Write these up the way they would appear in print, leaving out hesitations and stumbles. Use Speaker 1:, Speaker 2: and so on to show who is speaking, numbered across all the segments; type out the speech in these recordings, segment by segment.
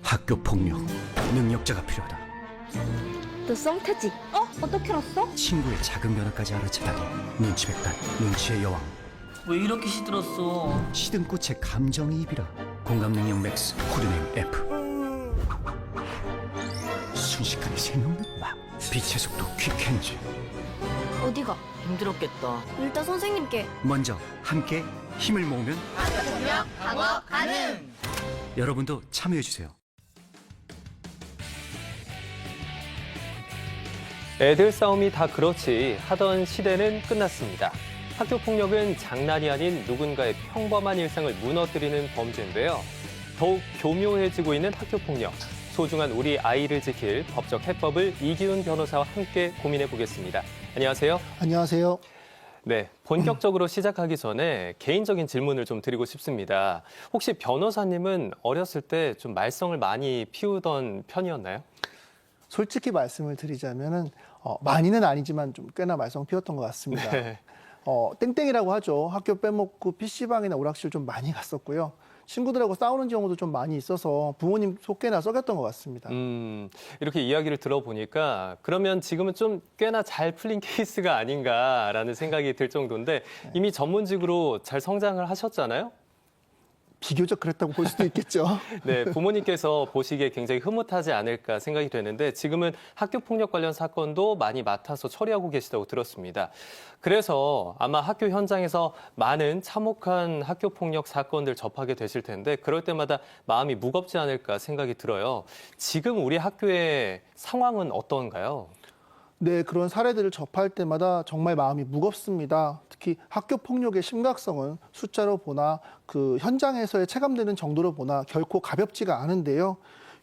Speaker 1: 학교 폭력 능력자가 필요하다.
Speaker 2: 너 썸타지? 어떻게 알았어?
Speaker 1: 친구의 작은 변화까지 알아채다니. 눈치 백단, 눈치의 여왕.
Speaker 3: 왜 이렇게 시들었어?
Speaker 1: 시든 꽃의 감정이입이라. 공감 능력 맥스, 코드네임 F. 순식간에 생명력 막. 빛의 속도 퀵핸즈.
Speaker 2: 어디가?
Speaker 3: 힘들었겠다.
Speaker 2: 일단 선생님께.
Speaker 1: 먼저 함께 힘을 모으면
Speaker 3: 방어 가능!
Speaker 1: 여러분도 참여해주세요.
Speaker 4: 애들 싸움이 다 그렇지 하던 시대는 끝났습니다. 학교 폭력은 장난이 아닌 누군가의 평범한 일상을 무너뜨리는 범죄인데요. 더욱 교묘해지고 있는 학교 폭력. 소중한 우리 아이를 지킬 법적 해법을 이기훈 변호사와 함께 고민해 보겠습니다. 안녕하세요.
Speaker 5: 안녕하세요.
Speaker 4: 네, 본격적으로 시작하기 전에 개인적인 질문을 좀 드리고 싶습니다. 혹시 변호사님은 어렸을 때 좀 말썽을 많이 피우던 편이었나요?
Speaker 5: 솔직히 말씀을 드리자면은 많이는 아니지만 좀 꽤나 말썽 피웠던 것 같습니다.
Speaker 4: 네.
Speaker 5: 땡땡이라고 하죠. 학교 빼먹고 PC방이나 오락실 좀 많이 갔었고요. 친구들하고 싸우는 경우도 좀 많이 있어서 부모님 속개나 썩였던 것 같습니다.
Speaker 4: 이렇게 이야기를 들어보니까 그러면 지금은 좀 꽤나 잘 풀린 케이스가 아닌가라는 생각이 들 정도인데 이미 전문직으로 잘 성장을 하셨잖아요?
Speaker 5: 비교적 그랬다고 볼 수도 있겠죠.
Speaker 4: 네, 부모님께서 보시기에 굉장히 흐뭇하지 않을까 생각이 되는데 지금은 학교 폭력 관련 사건도 많이 맡아서 처리하고 계시다고 들었습니다. 그래서 아마 학교 현장에서 많은 참혹한 학교 폭력 사건들 접하게 되실 텐데 그럴 때마다 마음이 무겁지 않을까 생각이 들어요. 지금 우리 학교의 상황은 어떤가요?
Speaker 5: 네, 그런 사례들을 접할 때마다 정말 마음이 무겁습니다. 특히 학교 폭력의 심각성은 숫자로 보나 그 현장에서의 체감되는 정도로 보나 결코 가볍지가 않은데요.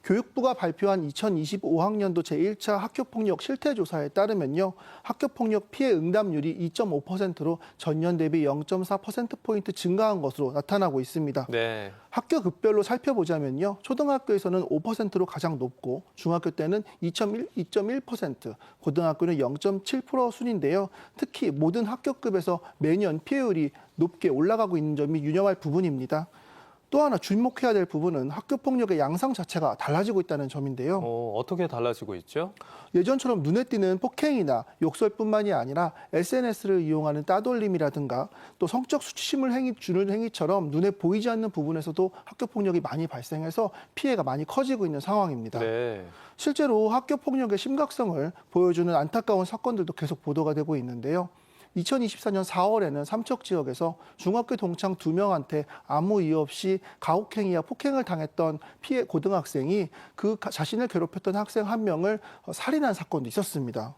Speaker 5: 교육부가 발표한 2025학년도 제1차 학교폭력 실태조사에 따르면요. 학교폭력 피해 응답률이 2.5%로 전년 대비 0.4%포인트 증가한 것으로 나타나고 있습니다.
Speaker 4: 네.
Speaker 5: 학교 급별로 살펴보자면요. 초등학교에서는 5%로 가장 높고 중학교 때는 2.1%, 고등학교는 0.7% 순인데요. 특히 모든 학교급에서 매년 피해율이 높게 올라가고 있는 점이 유념할 부분입니다. 또 하나 주목해야 될 부분은 학교 폭력의 양상 자체가 달라지고 있다는 점인데요.
Speaker 4: 어떻게 달라지고 있죠?
Speaker 5: 예전처럼 눈에 띄는 폭행이나 욕설뿐만이 아니라 SNS를 이용하는 따돌림이라든가 또 성적 수치심을 주는 행위처럼 눈에 보이지 않는 부분에서도 학교 폭력이 많이 발생해서 피해가 많이 커지고 있는 상황입니다.
Speaker 4: 네.
Speaker 5: 실제로 학교 폭력의 심각성을 보여주는 안타까운 사건들도 계속 보도가 되고 있는데요. 2024년 4월에는 삼척 지역에서 중학교 동창 2명한테 아무 이유 없이 가혹행위와 폭행을 당했던 피해 고등학생이 그 자신을 괴롭혔던 학생 한 명을 살인한 사건도 있었습니다.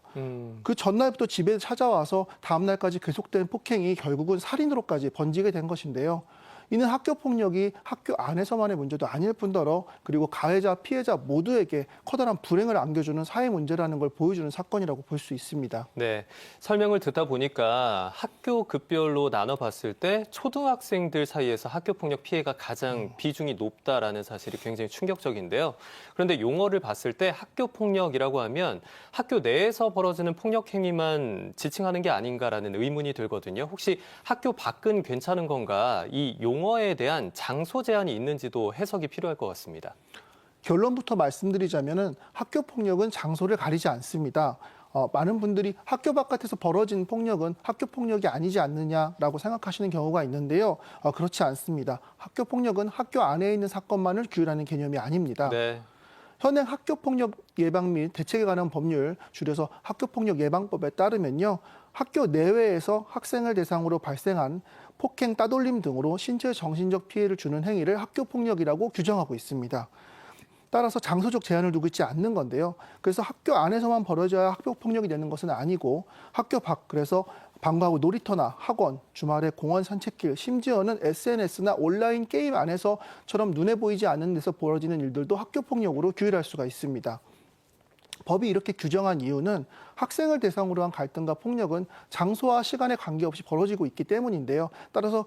Speaker 5: 그 전날부터 집에 찾아와서 다음 날까지 계속된 폭행이 결국은 살인으로까지 번지게 된 것인데요. 이는 학교 폭력이 학교 안에서만의 문제도 아닐 뿐더러 그리고 가해자, 피해자 모두에게 커다란 불행을 안겨주는 사회 문제라는 걸 보여주는 사건이라고 볼 수 있습니다.
Speaker 4: 네, 설명을 듣다 보니까 학교 급별로 나눠봤을 때 초등학생들 사이에서 학교폭력 피해가 가장 비중이 높다라는 사실이 굉장히 충격적인데요. 그런데 용어를 봤을 때 학교폭력이라고 하면 학교 내에서 벌어지는 폭력 행위만 지칭하는 게 아닌가라는 의문이 들거든요. 혹시 학교 밖은 괜찮은 건가? 이 용어에 대한 장소 제한이 있는지도 해석이 필요할 것 같습니다.
Speaker 5: 결론부터 말씀드리자면은 학교 폭력은 장소를 가리지 않습니다. 많은 분들이 학교 바깥에서 벌어진 폭력은 학교 폭력이 아니지 않느냐라고 생각하시는 경우가 있는데요. 그렇지 않습니다. 학교 폭력은 학교 안에 있는 사건만을 규율하는 개념이 아닙니다.
Speaker 4: 네.
Speaker 5: 현행 학교폭력 예방 및 대책에 관한 법률, 줄여서 학교폭력 예방법에 따르면요. 학교 내외에서 학생을 대상으로 발생한 폭행, 따돌림 등으로 신체 정신적 피해를 주는 행위를 학교폭력이라고 규정하고 있습니다. 따라서 장소적 제한을 두고 있지 않는 건데요. 그래서 학교 안에서만 벌어져야 학교폭력이 되는 것은 아니고 학교 밖, 그래서 방과후 놀이터나 학원, 주말에 공원 산책길, 심지어는 SNS나 온라인 게임 안에서처럼 눈에 보이지 않는 데서 벌어지는 일들도 학교폭력으로 규율할 수가 있습니다. 법이 이렇게 규정한 이유는 학생을 대상으로 한 갈등과 폭력은 장소와 시간에 관계없이 벌어지고 있기 때문인데요. 따라서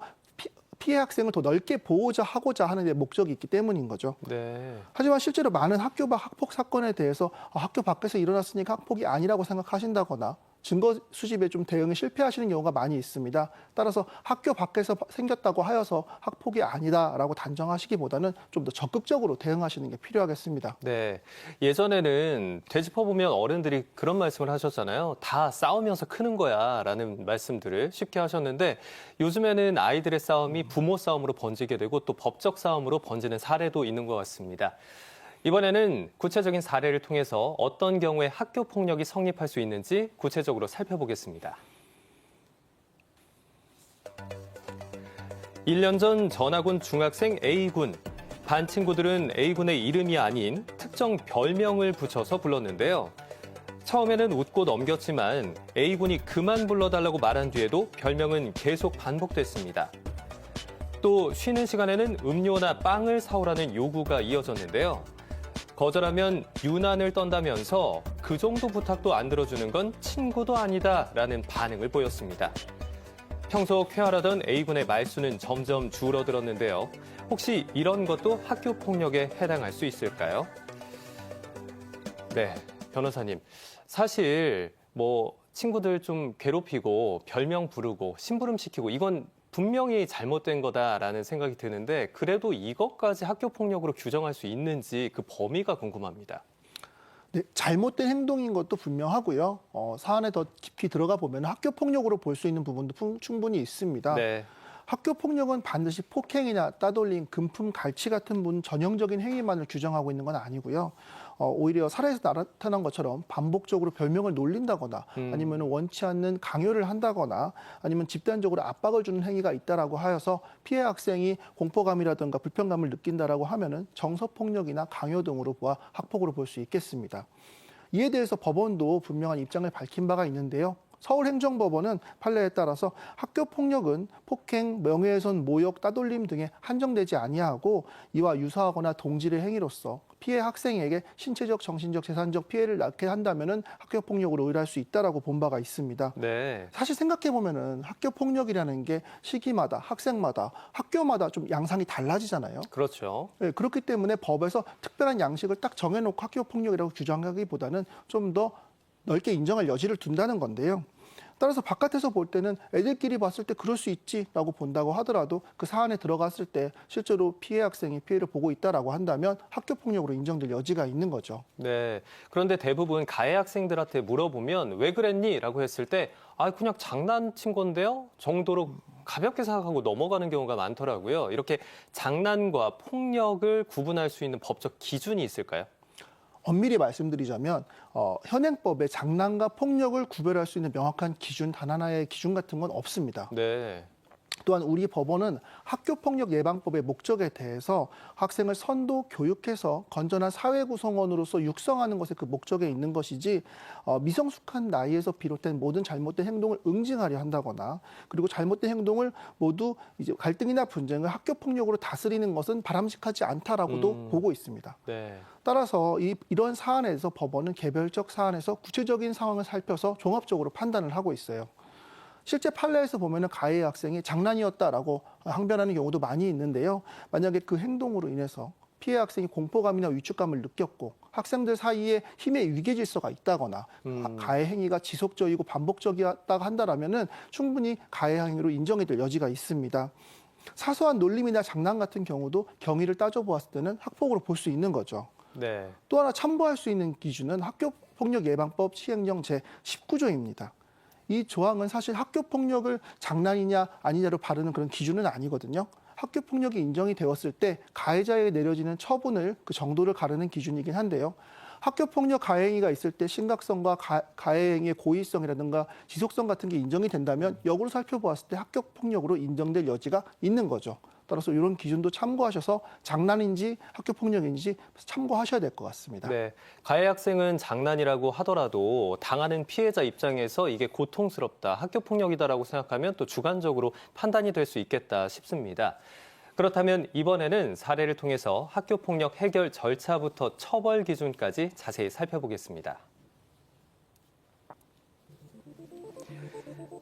Speaker 5: 피해 학생을 더 넓게 보호하고자 하는 데 목적이 있기 때문인 거죠.
Speaker 4: 네.
Speaker 5: 하지만 실제로 많은 학교 밖 학폭 사건에 대해서 학교 밖에서 일어났으니까 학폭이 아니라고 생각하신다거나 증거 수집에 좀 대응에 실패하시는 경우가 많이 있습니다. 따라서 학교 밖에서 생겼다고 하여서 학폭이 아니다라고 단정하시기보다는 좀 더 적극적으로 대응하시는 게 필요하겠습니다.
Speaker 4: 네. 예전에는 되짚어보면 어른들이 그런 말씀을 하셨잖아요. 다 싸우면서 크는 거야 라는 말씀들을 쉽게 하셨는데 요즘에는 아이들의 싸움이 부모 싸움으로 번지게 되고 또 법적 싸움으로 번지는 사례도 있는 것 같습니다. 이번에는 구체적인 사례를 통해서 어떤 경우에 학교 폭력이 성립할 수 있는지 구체적으로 살펴보겠습니다. 1년 전 전학온 중학생 A군. 반 친구들은 A군의 이름이 아닌 특정 별명을 붙여서 불렀는데요. 처음에는 웃고 넘겼지만 A군이 그만 불러달라고 말한 뒤에도 별명은 계속 반복됐습니다. 또 쉬는 시간에는 음료나 빵을 사오라는 요구가 이어졌는데요. 거절하면 유난을 떤다면서 그 정도 부탁도 안 들어주는 건 친구도 아니다라는 반응을 보였습니다. 평소 쾌활하던 A군의 말수는 점점 줄어들었는데요. 혹시 이런 것도 학교 폭력에 해당할 수 있을까요? 네, 변호사님. 사실 친구들 좀 괴롭히고 별명 부르고 심부름시키고 이건 분명히 잘못된 거다라는 생각이 드는데 그래도 이것까지 학교 폭력으로 규정할 수 있는지 그 범위가 궁금합니다.
Speaker 5: 네, 잘못된 행동인 것도 분명하고요. 사안에 더 깊이 들어가 보면 학교 폭력으로 볼 수 있는 부분도 충분히 있습니다.
Speaker 4: 네.
Speaker 5: 학교 폭력은 반드시 폭행이나 따돌림, 금품, 갈취 같은 전형적인 행위만을 규정하고 있는 건 아니고요. 오히려 사례에서 나타난 것처럼 반복적으로 별명을 놀린다거나 아니면 원치 않는 강요를 한다거나 아니면 집단적으로 압박을 주는 행위가 있다라고 하여서 피해 학생이 공포감이라든가 불편감을 느낀다라고 하면은 정서폭력이나 강요 등으로 보아 학폭으로 볼 수 있겠습니다. 이에 대해서 법원도 분명한 입장을 밝힌 바가 있는데요. 서울행정법원은 판례에 따라서 학교 폭력은 폭행, 명예훼손, 모욕, 따돌림 등에 한정되지 아니하고 이와 유사하거나 동질의 행위로서 피해 학생에게 신체적, 정신적, 재산적 피해를 낳게 한다면은 학교 폭력으로 의뢰할 수 있다라고 본 바가 있습니다.
Speaker 4: 네.
Speaker 5: 사실 생각해 보면은 학교 폭력이라는 게 시기마다, 학생마다, 학교마다 좀 양상이 달라지잖아요.
Speaker 4: 그렇죠.
Speaker 5: 네, 그렇기 때문에 법에서 특별한 양식을 딱 정해놓고 학교 폭력이라고 규정하기보다는 좀 더 넓게 인정할 여지를 둔다는 건데요. 따라서 바깥에서 볼 때는 애들끼리 봤을 때 그럴 수 있지라고 본다고 하더라도 그 사안에 들어갔을 때 실제로 피해 학생이 피해를 보고 있다라고 한다면 학교 폭력으로 인정될 여지가 있는 거죠.
Speaker 4: 네. 그런데 대부분 가해 학생들한테 물어보면 왜 그랬니? 라고 했을 때 그냥 장난친 건데요? 정도로 가볍게 생각하고 넘어가는 경우가 많더라고요. 이렇게 장난과 폭력을 구분할 수 있는 법적 기준이 있을까요?
Speaker 5: 엄밀히 말씀드리자면 현행법에 장난과 폭력을 구별할 수 있는 명확한 기준, 단 하나의 기준 같은 건 없습니다.
Speaker 4: 네.
Speaker 5: 또한 우리 법원은 학교폭력 예방법의 목적에 대해서 학생을 선도 교육해서 건전한 사회 구성원으로서 육성하는 것에 그 목적에 있는 것이지 미성숙한 나이에서 비롯된 모든 잘못된 행동을 응징하려 한다거나 그리고 잘못된 행동을 모두 이제 갈등이나 분쟁을 학교폭력으로 다스리는 것은 바람직하지 않다라고도 보고 있습니다.
Speaker 4: 네.
Speaker 5: 따라서 이런 사안에서 법원은 개별적 사안에서 구체적인 상황을 살펴서 종합적으로 판단을 하고 있어요. 실제 판례에서 보면은 가해 학생이 장난이었다라고 항변하는 경우도 많이 있는데요. 만약에 그 행동으로 인해서 피해 학생이 공포감이나 위축감을 느꼈고 학생들 사이에 힘의 위계 질서가 있다거나 가해 행위가 지속적이고 반복적이었다고 한다라면은 충분히 가해 행위로 인정이 될 여지가 있습니다. 사소한 놀림이나 장난 같은 경우도 경위를 따져보았을 때는 학폭으로 볼 수 있는 거죠.
Speaker 4: 네.
Speaker 5: 또 하나 참고할 수 있는 기준은 학교폭력예방법 시행령 제19조입니다. 이 조항은 사실 학교폭력을 장난이냐 아니냐로 바르는 그런 기준은 아니거든요. 학교폭력이 인정이 되었을 때 가해자에게 내려지는 처분을 그 정도를 가르는 기준이긴 한데요. 학교폭력 가해행위가 있을 때 심각성과 가해행위의 고의성이라든가 지속성 같은 게 인정이 된다면 역으로 살펴보았을 때 학교폭력으로 인정될 여지가 있는 거죠. 따라서 이런 기준도 참고하셔서 장난인지 학교폭력인지 참고하셔야 될 것 같습니다.
Speaker 4: 네. 가해 학생은 장난이라고 하더라도 당하는 피해자 입장에서 이게 고통스럽다, 학교폭력이다라고 생각하면 또 주관적으로 판단이 될 수 있겠다 싶습니다. 그렇다면 이번에는 사례를 통해서 학교폭력 해결 절차부터 처벌 기준까지 자세히 살펴보겠습니다.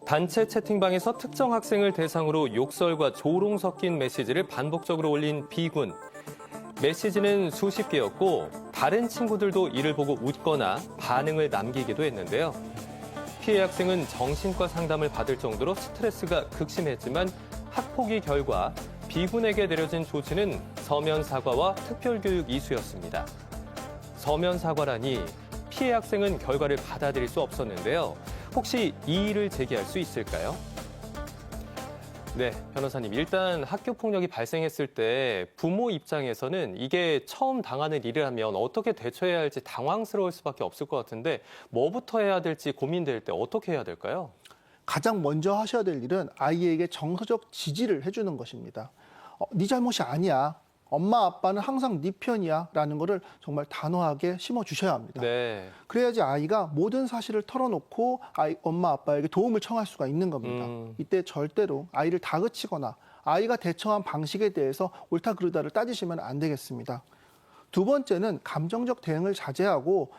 Speaker 4: 단체 채팅방에서 특정 학생을 대상으로 욕설과 조롱 섞인 메시지를 반복적으로 올린 B군. 메시지는 수십 개였고 다른 친구들도 이를 보고 웃거나 반응을 남기기도 했는데요. 피해 학생은 정신과 상담을 받을 정도로 스트레스가 극심했지만 학폭위 결과 B군에게 내려진 조치는 서면 사과와 특별교육 이수였습니다. 서면 사과라니 피해 학생은 결과를 받아들일 수 없었는데요. 혹시 이의를 제기할 수 있을까요? 네, 변호사님. 일단 학교 폭력이 발생했을 때 부모 입장에서는 이게 처음 당하는 일이라면 어떻게 대처해야 할지 당황스러울 수밖에 없을 것 같은데 뭐부터 해야 될지 고민될 때 어떻게 해야 될까요?
Speaker 5: 가장 먼저 하셔야 될 일은 아이에게 정서적 지지를 해주는 것입니다. 네 잘못이 아니야. 엄마 아빠는 항상 네 편이야 라는 거를 정말 단호하게 심어주셔야 합니다.
Speaker 4: 네.
Speaker 5: 그래야지 아이가 모든 사실을 털어놓고 엄마 아빠에게 도움을 청할 수가 있는 겁니다. 이때 절대로 아이를 다그치거나 아이가 대처한 방식에 대해서 옳다 그르다를 따지시면 안 되겠습니다. 두 번째는 감정적 대응을 자제하고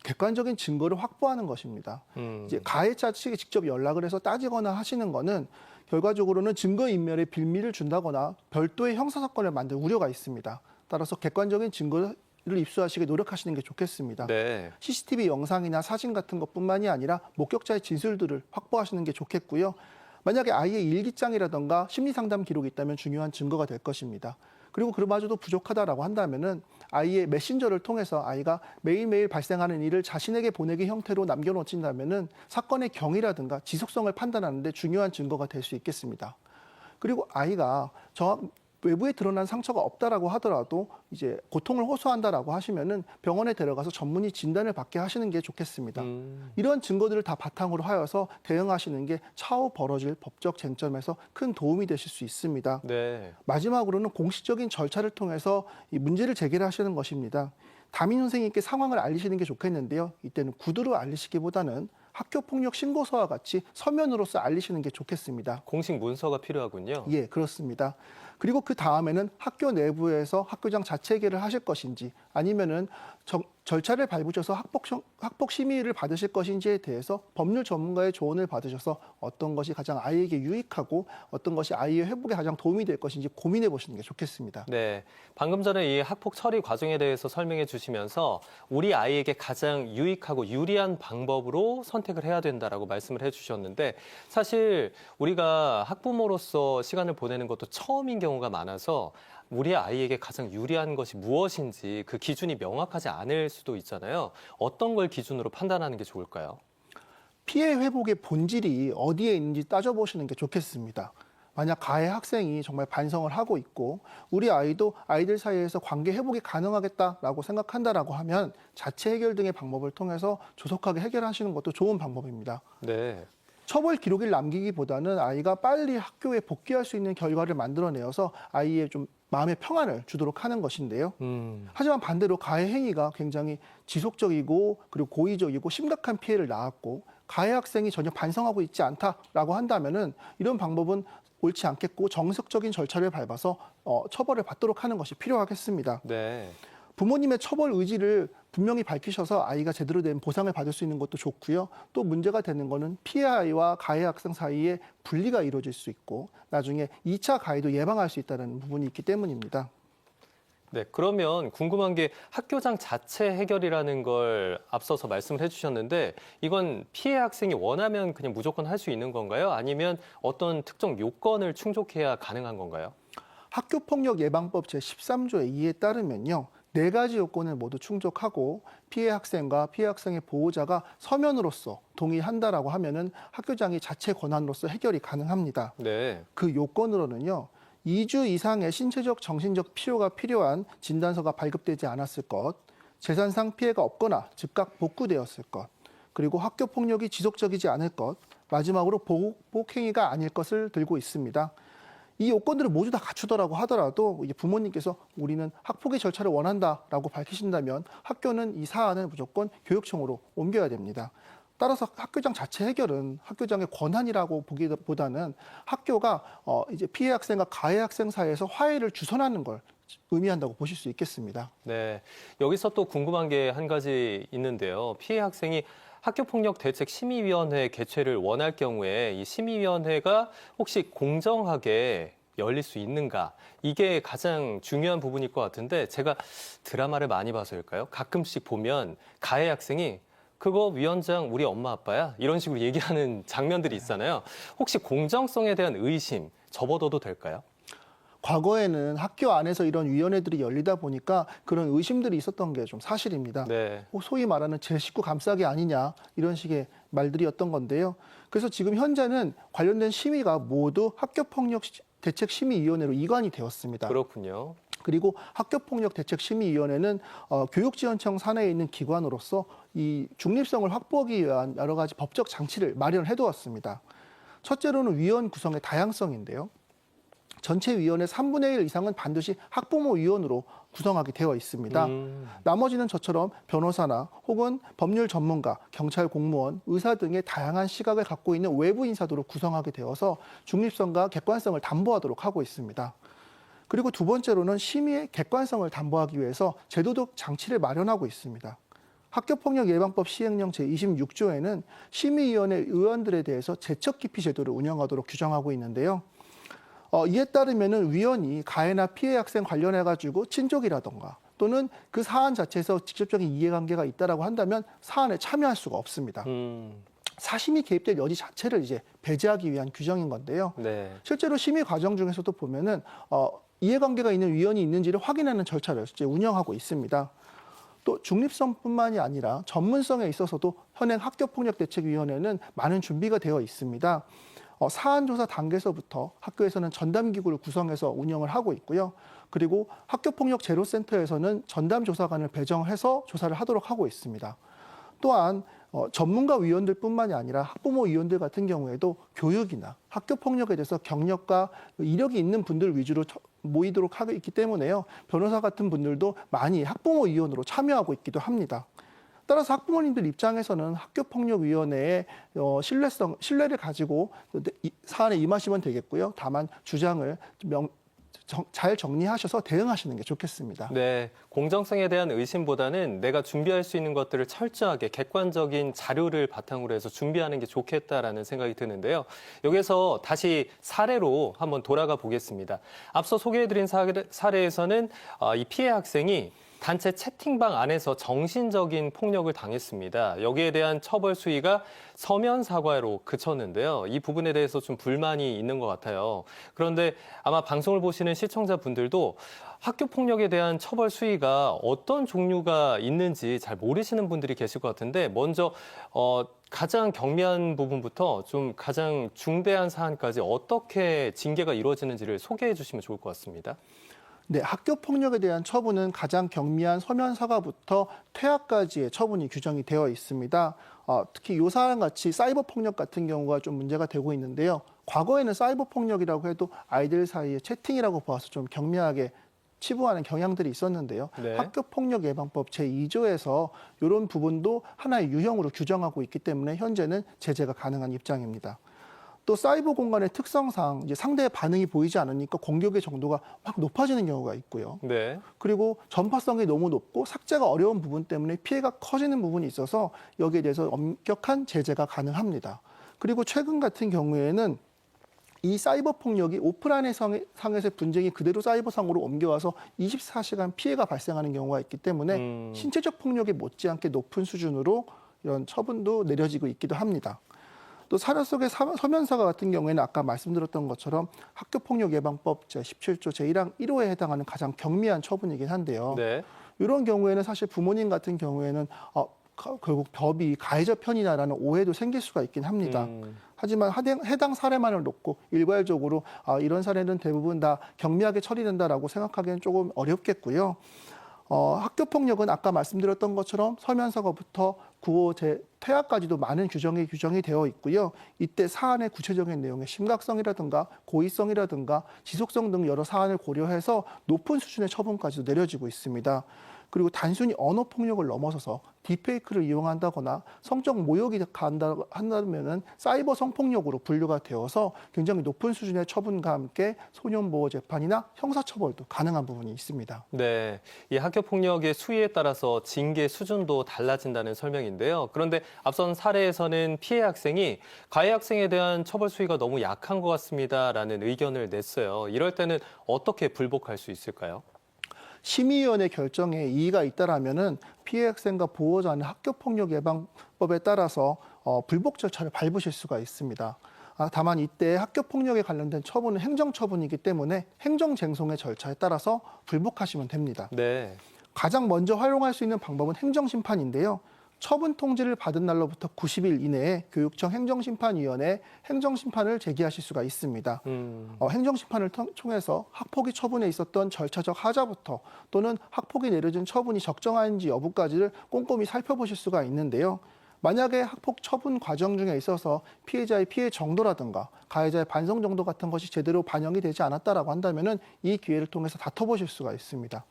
Speaker 5: 객관적인 증거를 확보하는 것입니다. 이제 가해자 측에 직접 연락을 해서 따지거나 하시는 거는 결과적으로는 증거인멸의 빌미를 준다거나 별도의 형사사건을 만들 우려가 있습니다. 따라서 객관적인 증거를 입수하시게 노력하시는 게 좋겠습니다.
Speaker 4: 네.
Speaker 5: CCTV 영상이나 사진 같은 것뿐만이 아니라 목격자의 진술들을 확보하시는 게 좋겠고요. 만약에 아이의 일기장이라든가 심리상담 기록이 있다면 중요한 증거가 될 것입니다. 그리고 그마저도 부족하다라고 한다면은 아이의 메신저를 통해서 아이가 매일매일 발생하는 일을 자신에게 보내기 형태로 남겨놓친다면은 사건의 경위라든가 지속성을 판단하는 데 중요한 증거가 될 수 있겠습니다. 그리고 아이가 외부에 드러난 상처가 없다라고 하더라도 이제 고통을 호소한다라고 하시면은 병원에 데려가서 전문의 진단을 받게 하시는 게 좋겠습니다. 이런 증거들을 다 바탕으로 하여서 대응하시는 게 차후 벌어질 법적 쟁점에서 큰 도움이 되실 수 있습니다.
Speaker 4: 네.
Speaker 5: 마지막으로는 공식적인 절차를 통해서 이 문제를 제기를 하시는 것입니다. 담임 선생님께 상황을 알리시는 게 좋겠는데요. 이때는 구두로 알리시기보다는 학교폭력 신고서와 같이 서면으로서 알리시는 게 좋겠습니다.
Speaker 4: 공식 문서가 필요하군요.
Speaker 5: 예, 그렇습니다. 그리고 그 다음에는 학교 내부에서 학교장 자체 해결을 하실 것인지 아니면은 절차를 밟으셔서 학폭 심의를 받으실 것인지에 대해서 법률 전문가의 조언을 받으셔서 어떤 것이 가장 아이에게 유익하고 어떤 것이 아이의 회복에 가장 도움이 될 것인지 고민해 보시는 게 좋겠습니다.
Speaker 4: 네, 방금 전에 이 학폭 처리 과정에 대해서 설명해 주시면서 우리 아이에게 가장 유익하고 유리한 방법으로 선택을 해야 된다라고 말씀을 해주셨는데 사실 우리가 학부모로서 시간을 보내는 것도 처음인 경우가 많아서 우리 아이에게 가장 유리한 것이 무엇인지 그 기준이 명확하지 않을 수도 있잖아요. 어떤 걸 기준으로 판단하는 게 좋을까요?
Speaker 5: 피해 회복의 본질이 어디에 있는지 따져보시는 게 좋겠습니다. 만약 가해 학생이 정말 반성을 하고 있고 우리 아이도 아이들 사이에서 관계 회복이 가능하겠다라고 생각한다라고 하면 자체 해결 등의 방법을 통해서 조속하게 해결하시는 것도 좋은 방법입니다.
Speaker 4: 네.
Speaker 5: 처벌 기록을 남기기보다는 아이가 빨리 학교에 복귀할 수 있는 결과를 만들어내어서 아이의 좀 마음의 평안을 주도록 하는 것인데요. 하지만 반대로 가해 행위가 굉장히 지속적이고 그리고 고의적이고 심각한 피해를 낳았고 가해 학생이 전혀 반성하고 있지 않다라고 한다면은 이런 방법은 옳지 않겠고 정석적인 절차를 밟아서 처벌을 받도록 하는 것이 필요하겠습니다.
Speaker 4: 네.
Speaker 5: 부모님의 처벌 의지를 분명히 밝히셔서 아이가 제대로 된 보상을 받을 수 있는 것도 좋고요. 또 문제가 되는 거는 피해 아이와 가해 학생 사이에 분리가 이루어질 수 있고 나중에 2차 가해도 예방할 수 있다는 부분이 있기 때문입니다.
Speaker 4: 네, 그러면 궁금한 게 학교장 자체 해결이라는 걸 앞서서 말씀을 해주셨는데 이건 피해 학생이 원하면 그냥 무조건 할 수 있는 건가요? 아니면 어떤 특정 요건을 충족해야 가능한 건가요?
Speaker 5: 학교폭력 예방법 제13조의 2에 따르면요. 4가지 요건을 모두 충족하고 피해 학생과 피해 학생의 보호자가 서면으로서 동의한다라고 하면은 학교장이 자체 권한으로서 해결이 가능합니다.
Speaker 4: 네.
Speaker 5: 그 요건으로는요. 2주 이상의 신체적, 정신적 필요가 필요한 진단서가 발급되지 않았을 것, 재산상 피해가 없거나 즉각 복구되었을 것, 그리고 학교 폭력이 지속적이지 않을 것, 마지막으로 보복 행위가 아닐 것을 들고 있습니다. 이 요건들을 모두 다 갖추더라고 하더라도 이제 부모님께서 우리는 학폭의 절차를 원한다라고 밝히신다면 학교는 이 사안을 무조건 교육청으로 옮겨야 됩니다. 따라서 학교장 자체 해결은 학교장의 권한이라고 보기보다는 학교가 이제 피해 학생과 가해 학생 사이에서 화해를 주선하는 걸 의미한다고 보실 수 있겠습니다.
Speaker 4: 네. 여기서 또 궁금한 게 한 가지 있는데요. 피해 학생이 학교폭력대책심의위원회 개최를 원할 경우에 이 심의위원회가 혹시 공정하게 열릴 수 있는가? 이게 가장 중요한 부분일 것 같은데 제가 드라마를 많이 봐서일까요? 가끔씩 보면 가해 학생이 그거 위원장 우리 엄마 아빠야? 이런 식으로 얘기하는 장면들이 있잖아요. 혹시 공정성에 대한 의심 접어둬도 될까요?
Speaker 5: 과거에는 학교 안에서 이런 위원회들이 열리다 보니까 그런 의심들이 있었던 게 좀 사실입니다.
Speaker 4: 네.
Speaker 5: 소위 말하는 제 식구 감싸기 아니냐 이런 식의 말들이었던 건데요. 그래서 지금 현재는 관련된 심의가 모두 학교폭력대책심의위원회로 이관이 되었습니다.
Speaker 4: 그렇군요.
Speaker 5: 그리고 학교폭력대책심의위원회는 교육지원청 산하에 있는 기관으로서 이 중립성을 확보하기 위한 여러 가지 법적 장치를 마련해 두었습니다. 첫째로는 위원 구성의 다양성인데요. 전체 위원의 3분의 1 이상은 반드시 학부모 위원으로 구성하게 되어 있습니다. 나머지는 저처럼 변호사나 혹은 법률 전문가, 경찰 공무원, 의사 등의 다양한 시각을 갖고 있는 외부 인사들로 구성하게 되어서 중립성과 객관성을 담보하도록 하고 있습니다. 그리고 두 번째로는 심의의 객관성을 담보하기 위해서 제도적 장치를 마련하고 있습니다. 학교폭력예방법 시행령 제26조에는 심의위원회 의원들에 대해서 제척기피 제도를 운영하도록 규정하고 있는데요. 이에 따르면은 위원이 가해나 피해 학생 관련해 가지고 친족이라던가 또는 그 사안 자체에서 직접적인 이해관계가 있다라고 한다면 사안에 참여할 수가 없습니다. 사심이 개입될 여지 자체를 이제 배제하기 위한 규정인 건데요.
Speaker 4: 네.
Speaker 5: 실제로 심의 과정 중에서도 보면은 이해관계가 있는 위원이 있는지를 확인하는 절차를 실제 운영하고 있습니다. 또 중립성뿐만이 아니라 전문성에 있어서도 현행 학교폭력대책위원회는 많은 준비가 되어 있습니다. 사안조사 단계에서부터 학교에서는 전담기구를 구성해서 운영을 하고 있고요. 그리고 학교폭력 제로센터에서는 전담조사관을 배정해서 조사를 하도록 하고 있습니다. 또한 전문가 위원들뿐만이 아니라 학부모 위원들 같은 경우에도 교육이나 학교폭력에 대해서 경력과 이력이 있는 분들 위주로 모이도록 하고 있기 때문에요. 변호사 같은 분들도 많이 학부모 위원으로 참여하고 있기도 합니다. 따라서 학부모님들 입장에서는 학교폭력위원회의 신뢰를 가지고 사안에 임하시면 되겠고요. 다만 주장을 잘 정리하셔서 대응하시는 게 좋겠습니다.
Speaker 4: 네, 공정성에 대한 의심보다는 내가 준비할 수 있는 것들을 철저하게 객관적인 자료를 바탕으로 해서 준비하는 게 좋겠다라는 생각이 드는데요. 여기서 다시 사례로 한번 돌아가 보겠습니다. 앞서 소개해드린 사례에서는 이 피해 학생이 단체 채팅방 안에서 정신적인 폭력을 당했습니다. 여기에 대한 처벌 수위가 서면 사과로 그쳤는데요. 이 부분에 대해서 좀 불만이 있는 것 같아요. 그런데 아마 방송을 보시는 시청자분들도 학교 폭력에 대한 처벌 수위가 어떤 종류가 있는지 잘 모르시는 분들이 계실 것 같은데 먼저 가장 경미한 부분부터 좀 가장 중대한 사안까지 어떻게 징계가 이루어지는지를 소개해 주시면 좋을 것 같습니다.
Speaker 5: 네, 학교 폭력에 대한 처분은 가장 경미한 서면 사과부터 퇴학까지의 처분이 규정이 되어 있습니다. 특히 요 사안 같이 사이버 폭력 같은 경우가 좀 문제가 되고 있는데요. 과거에는 사이버 폭력이라고 해도 아이들 사이의 채팅이라고 봐서 좀 경미하게 치부하는 경향들이 있었는데요.
Speaker 4: 네.
Speaker 5: 학교폭력예방법 제2조에서 이런 부분도 하나의 유형으로 규정하고 있기 때문에 현재는 제재가 가능한 입장입니다. 또 사이버 공간의 특성상 이제 상대의 반응이 보이지 않으니까 공격의 정도가 확 높아지는 경우가 있고요.
Speaker 4: 네.
Speaker 5: 그리고 전파성이 너무 높고 삭제가 어려운 부분 때문에 피해가 커지는 부분이 있어서 여기에 대해서 엄격한 제재가 가능합니다. 그리고 최근 같은 경우에는 이 사이버 폭력이 오프라인 상에서의 분쟁이 그대로 사이버상으로 옮겨와서 24시간 피해가 발생하는 경우가 있기 때문에 신체적 폭력에 못지않게 높은 수준으로 이런 처분도 내려지고 있기도 합니다. 또 사례 속의 서면사과 같은 경우에는 아까 말씀드렸던 것처럼 학교폭력예방법 제17조 제1항 1호에 해당하는 가장 경미한 처분이긴 한데요.
Speaker 4: 네.
Speaker 5: 이런 경우에는 사실 부모님 같은 경우에는 결국 법이 가해자 편이다라는 오해도 생길 수가 있긴 합니다. 하지만 해당 사례만을 놓고 일괄적으로 이런 사례는 대부분 다 경미하게 처리된다라고 생각하기는 조금 어렵겠고요. 학교폭력은 아까 말씀드렸던 것처럼 서면사과부터 구호 퇴학까지도 많은 규정이 되어 있고요. 이때 사안의 구체적인 내용의 심각성이라든가 고의성이라든가 지속성 등 여러 사안을 고려해서 높은 수준의 처분까지도 내려지고 있습니다. 그리고 단순히 언어폭력을 넘어서서 딥페이크를 이용한다거나 성적 모욕이 한다면은 사이버 성폭력으로 분류가 되어서 굉장히 높은 수준의 처분과 함께 소년보호 재판이나 형사처벌도 가능한 부분이 있습니다.
Speaker 4: 네, 이 학교 폭력의 수위에 따라서 징계 수준도 달라진다는 설명인데요. 그런데 앞선 사례에서는 피해 학생이 가해 학생에 대한 처벌 수위가 너무 약한 것 같습니다라는 의견을 냈어요. 이럴 때는 어떻게 불복할 수 있을까요?
Speaker 5: 심의위원회 결정에 이의가 있다라면은 피해 학생과 보호자는 학교폭력 예방법에 따라서 불복 절차를 밟으실 수가 있습니다. 다만 이때 학교폭력에 관련된 처분은 행정처분이기 때문에 행정쟁송의 절차에 따라서 불복하시면 됩니다.
Speaker 4: 네.
Speaker 5: 가장 먼저 활용할 수 있는 방법은 행정심판인데요. 처분 통지를 받은 날로부터 90일 이내에 교육청 행정심판위원회에 행정심판을 제기하실 수가 있습니다. 행정심판을 통해서 학폭위 처분에 있었던 절차적 하자부터 또는 학폭이 내려진 처분이 적정한지 여부까지를 꼼꼼히 살펴보실 수가 있는데요. 만약에 학폭 처분 과정 중에 있어서 피해자의 피해 정도라든가 가해자의 반성 정도 같은 것이 제대로 반영이 되지 않았다라고 한다면은 이 기회를 통해서 다퉈보실 수가 있습니다.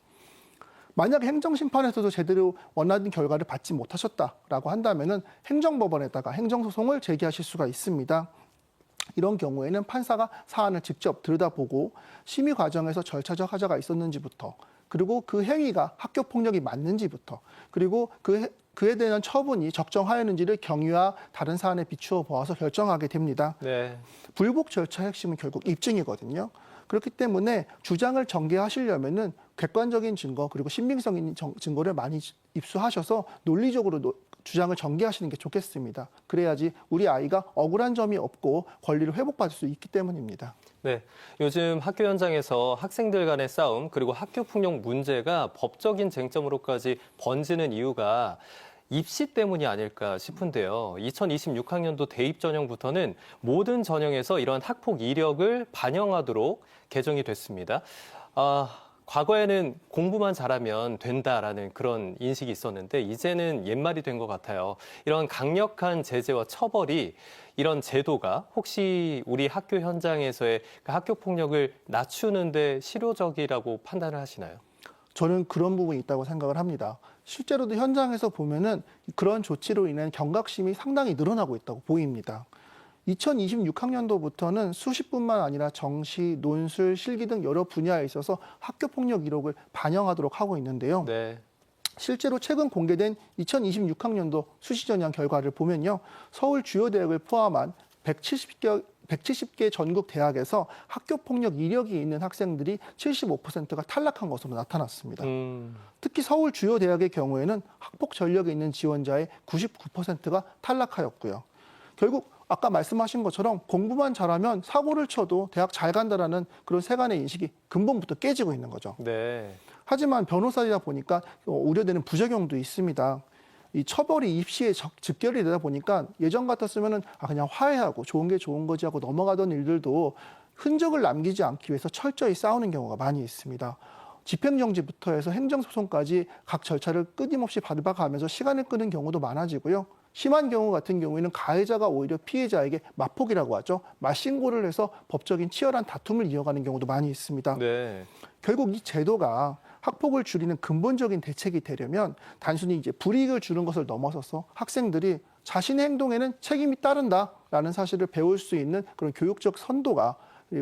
Speaker 5: 만약 행정심판에서도 제대로 원하는 결과를 받지 못하셨다라고 한다면은 행정법원에다가 행정소송을 제기하실 수가 있습니다. 이런 경우에는 판사가 사안을 직접 들여다보고 심의 과정에서 절차적 하자가 있었는지부터 그리고 그 행위가 학교폭력이 맞는지부터 그리고 그에 대한 처분이 적정하였는지를 경위와 다른 사안에 비추어 보아서 결정하게 됩니다.
Speaker 4: 네.
Speaker 5: 불복 절차의 핵심은 결국 입증이거든요. 그렇기 때문에 주장을 전개하시려면은 객관적인 증거 그리고 신빙성 있는 증거를 많이 입수하셔서 논리적으로 주장을 전개하시는 게 좋겠습니다. 그래야지 우리 아이가 억울한 점이 없고 권리를 회복받을 수 있기 때문입니다.
Speaker 4: 네, 요즘 학교 현장에서 학생들 간의 싸움 그리고 학교 폭력 문제가 법적인 쟁점으로까지 번지는 이유가 입시 때문이 아닐까 싶은데요. 2026학년도 대입 전형부터는 모든 전형에서 이런 학폭 이력을 반영하도록 개정이 됐습니다. 과거에는 공부만 잘하면 된다라는 그런 인식이 있었는데 이제는 옛말이 된 것 같아요. 이런 강력한 제재와 처벌이 이런 제도가 혹시 우리 학교 현장에서의 그 학교 폭력을 낮추는 데 실효적이라고 판단을 하시나요?
Speaker 5: 저는 그런 부분이 있다고 생각을 합니다. 실제로도 현장에서 보면은 그런 조치로 인한 경각심이 상당히 늘어나고 있다고 보입니다. 2026학년도부터는 수시뿐만 아니라 정시, 논술, 실기 등 여러 분야에 있어서 학교폭력 이력을 반영하도록 하고 있는데요.
Speaker 4: 네.
Speaker 5: 실제로 최근 공개된 2026학년도 수시전형 결과를 보면요. 서울 주요 대학을 포함한 170개 전국 대학에서 학교폭력 이력이 있는 학생들이 75%가 탈락한 것으로 나타났습니다. 특히 서울 주요 대학의 경우에는 학폭 전력에 있는 지원자의 99%가 탈락하였고요. 결국 아까 말씀하신 것처럼 공부만 잘하면 사고를 쳐도 대학 잘 간다라는 그런 세간의 인식이 근본부터 깨지고 있는 거죠.
Speaker 4: 네.
Speaker 5: 하지만 변호사이다 보니까 우려되는 부작용도 있습니다. 이 처벌이 입시에 직결이 되다 보니까 예전 같았으면은 그냥 화해하고 좋은 게 좋은 거지 하고 넘어가던 일들도 흔적을 남기지 않기 위해서 철저히 싸우는 경우가 많이 있습니다. 집행정지부터 해서 행정소송까지 각 절차를 끊임없이 밟아가면서 시간을 끄는 경우도 많아지고요. 심한 경우 같은 경우에는 가해자가 오히려 피해자에게 맞폭이라고 하죠. 맞신고를 해서 법적인 치열한 다툼을 이어가는 경우도 많이 있습니다.
Speaker 4: 네. 결국
Speaker 5: 이 제도가 학폭을 줄이는 근본적인 대책이 되려면 단순히 이제 불이익을 주는 것을 넘어서서 학생들이 자신의 행동에는 책임이 따른다라는 사실을 배울 수 있는 그런 교육적 선도가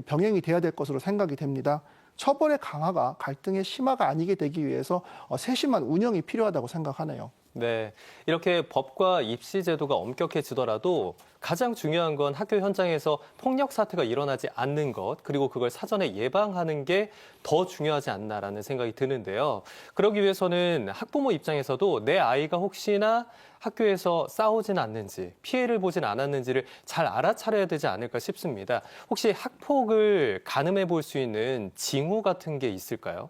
Speaker 5: 병행이 돼야 될 것으로 생각이 됩니다. 처벌의 강화가 갈등의 심화가 아니게 되기 위해서 세심한 운영이 필요하다고 생각하네요.
Speaker 4: 네, 이렇게 법과 입시 제도가 엄격해지더라도 가장 중요한 건 학교 현장에서 폭력 사태가 일어나지 않는 것, 그리고 그걸 사전에 예방하는 게 더 중요하지 않나라는 생각이 드는데요. 그러기 위해서는 학부모 입장에서도 내 아이가 혹시나 학교에서 싸우진 않는지, 피해를 보진 않았는지를 잘 알아차려야 되지 않을까 싶습니다. 혹시 학폭을 가늠해 볼 수 있는 징후 같은 게 있을까요?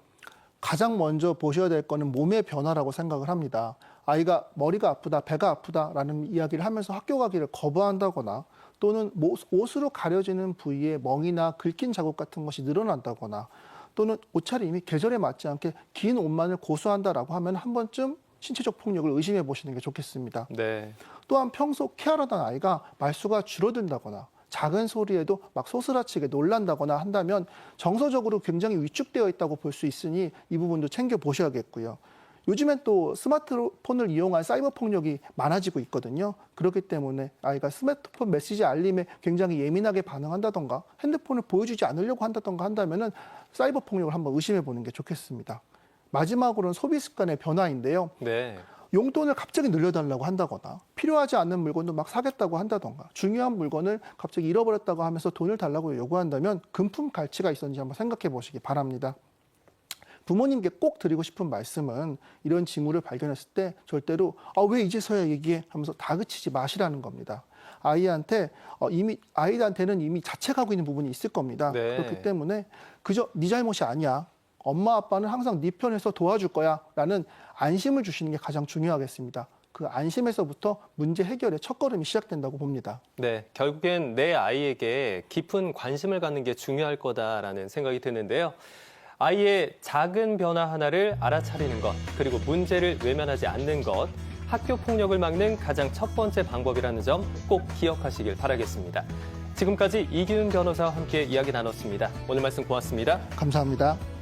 Speaker 5: 가장 먼저 보셔야 될 거는 몸의 변화라고 생각을 합니다. 아이가 머리가 아프다, 배가 아프다라는 이야기를 하면서 학교 가기를 거부한다거나 또는 옷으로 가려지는 부위에 멍이나 긁힌 자국 같은 것이 늘어난다거나 또는 옷차림이 계절에 맞지 않게 긴 옷만을 고수한다라고 하면 한 번쯤 신체적 폭력을 의심해 보시는 게 좋겠습니다.
Speaker 4: 네.
Speaker 5: 또한 평소 케어하던 아이가 말수가 줄어든다거나 작은 소리에도 막 소스라치게 놀란다거나 한다면 정서적으로 굉장히 위축되어 있다고 볼 수 있으니 이 부분도 챙겨 보셔야겠고요. 요즘엔 또 스마트폰을 이용한 사이버 폭력이 많아지고 있거든요. 그렇기 때문에 아이가 스마트폰 메시지 알림에 굉장히 예민하게 반응한다던가 핸드폰을 보여주지 않으려고 한다던가 한다면은 사이버 폭력을 한번 의심해 보는 게 좋겠습니다. 마지막으로는 소비 습관의 변화인데요.
Speaker 4: 네.
Speaker 5: 용돈을 갑자기 늘려달라고 한다거나 필요하지 않는 물건도 막 사겠다고 한다던가 중요한 물건을 갑자기 잃어버렸다고 하면서 돈을 달라고 요구한다면 금품 갈취가 있었는지 한번 생각해 보시기 바랍니다. 부모님께 꼭 드리고 싶은 말씀은 이런 징후를 발견했을 때 절대로 왜 이제서야 얘기해 하면서 다그치지 마시라는 겁니다. 아이한테는 이미 자책하고 있는 부분이 있을 겁니다.
Speaker 4: 네.
Speaker 5: 그렇기 때문에 그저 네 잘못이 아니야. 엄마 아빠는 항상 네 편에서 도와줄 거야 라는 안심을 주시는 게 가장 중요하겠습니다. 그 안심에서부터 문제 해결의 첫걸음이 시작된다고 봅니다.
Speaker 4: 네, 결국엔 내 아이에게 깊은 관심을 갖는 게 중요할 거다라는 생각이 드는데요. 아이의 작은 변화 하나를 알아차리는 것, 그리고 문제를 외면하지 않는 것, 학교 폭력을 막는 가장 첫 번째 방법이라는 점 꼭 기억하시길 바라겠습니다. 지금까지 이기훈 변호사와 함께 이야기 나눴습니다. 오늘 말씀 고맙습니다.
Speaker 5: 감사합니다.